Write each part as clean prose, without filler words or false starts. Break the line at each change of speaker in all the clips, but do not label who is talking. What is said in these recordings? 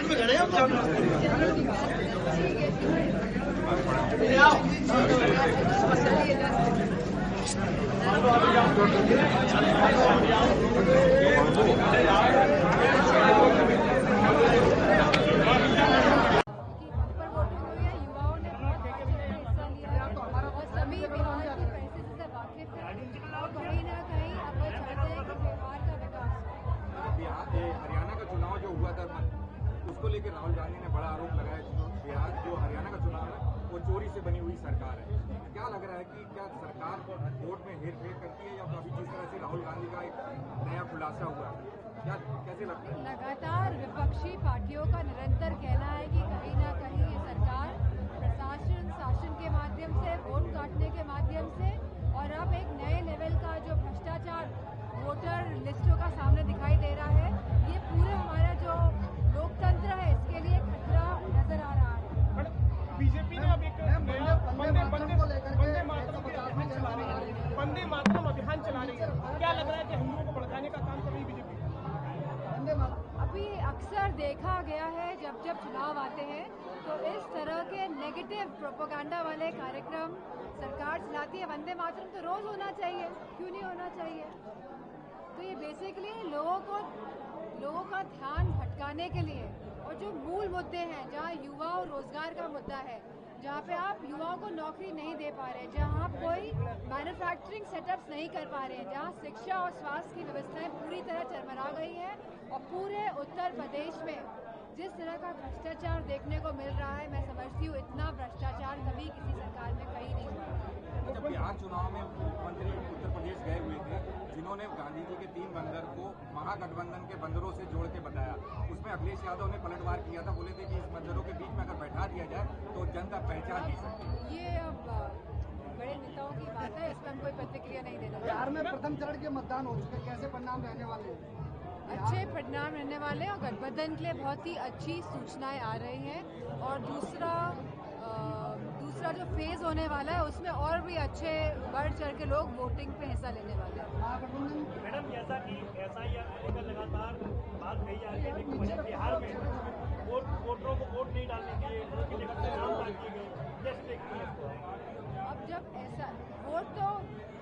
में खड़े हैं
हरियाणा का चुनाव जो हुआ था उसको लेकर राहुल गांधी ने बड़ा आरोप लगाया बिहार जो हरियाणा का चुनाव है वो चोरी से बनी हुई सरकार है। क्या लग रहा है कि क्या सरकार वोट में हेरफेर करती है या अभी जिस तरह से राहुल गांधी का एक नया खुलासा हुआ है क्या कैसे लगता है?
लगातार विपक्षी पार्टियों का निरंतर कहना है कि कहीं ना कहीं ये सरकार प्रशासन शासन के माध्यम से वोट काटने के माध्यम से और अब एक नए लेवल का जो भ्रष्टाचार वोटर लिस्टों का सामने दिखाई दे रहा है, ये पूरे हमारा जो लोकतंत्र है इसके लिए खतरा नजर आ रहा है।
बीजेपी ने अब एक नया वंदे मातरम अभियान चला रही है। क्या लग रहा है कि हिंदुओं को भड़काने का काम कर रही है बीजेपी?
अभी अक्सर देखा गया है जब जब चुनाव आते हैं तो इस तरह के नेगेटिव प्रोपेगेंडा वाले कार्यक्रम सरकार चलाती है। वंदे मातरम तो रोज होना चाहिए, क्यों नहीं होना चाहिए? तो ये बेसिकली लोगों का ध्यान भटकाने के लिए और जो मूल मुद्दे हैं जहाँ युवा और रोजगार का मुद्दा है, जहाँ पे आप युवाओं को नौकरी नहीं दे पा रहे, जहाँ आप कोई मैन्युफैक्चरिंग सेटअप्स नहीं कर पा रहे हैं, जहाँ शिक्षा और स्वास्थ्य की व्यवस्थाएं पूरी तरह चरमरा गई है और पूरे उत्तर प्रदेश में जिस तरह का भ्रष्टाचार देखने को मिल रहा है, मैं समझती हूँ इतना भ्रष्टाचार कभी किसी सरकार में कहीं नहीं हुआ।
जब बिहार चुनाव में मुख्यमंत्री उत्तर प्रदेश गए हुए थे जिन्होंने गांधी जी के 3 बंदर को महागठबंधन के बंदरों से जोड़ के बताया, उसमें अखिलेश यादव ने पलटवार किया था। बोले थे कि इस बंदरों के बीच में अगर बैठा दिया जाए तो जनता पहचान नहीं सकती।
ये अब बड़े नेताओं की बात है, इस पर हम कोई प्रतिक्रिया नहीं देना।
बिहार में प्रथम चरण के मतदान हो चुके, कैसे परिणाम रहने वाले हैं?
अच्छे परिणाम रहने वाले हैं और गठबंधन के लिए बहुत ही अच्छी सूचनाएं आ रही हैं और दूसरा जो फेज होने वाला है उसमें और भी अच्छे बढ़ चढ़ के लोग वोटिंग पे हिस्सा लेने वाले हैं।
मैडम जैसा कि SIR को लगातार बात कही जा रही है लेकिन बिहार में वोटरों को वोट नहीं डालने के लिए नाम बात की गई,
अब जब ऐसा वोट तो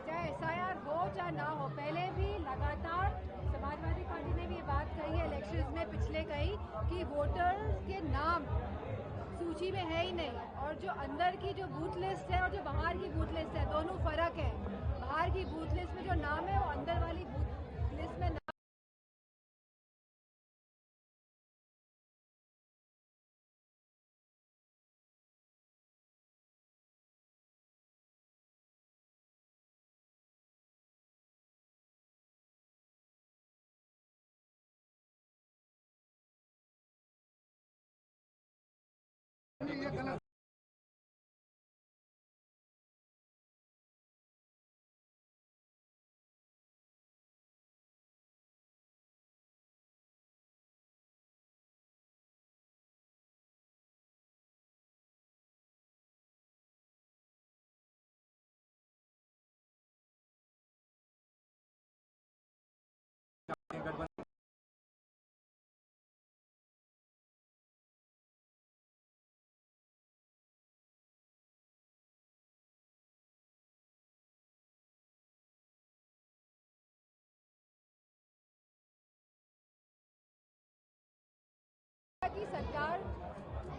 चाहे SIR हो चाहे ना हो, पहले भी लगातार समाजवादी पार्टी ने भी ये बात कही है इलेक्शंस में पिछले कई कि वोटर्स के नाम सूची में है ही नहीं और जो अंदर की जो बूथ लिस्ट है और जो बाहर की बूथ लिस्ट है दोनों फर्क है। बाहर की बूथ लिस्ट में जो नाम है वो अंदर वाली बूथ लिस्ट में नाम की सरकार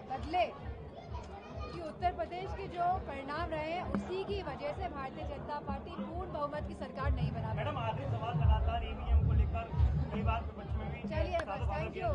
बदले कि उत्तर प्रदेश के जो परिणाम रहे हैं उसी की वजह से भारतीय जनता पार्टी पूर्ण बहुमत की सरकार नहीं बना।
मैडम आखिरी सवाल लगातार EVM को लेकर कई बार विपक्ष में भी
चलिए बस, थैंक यू।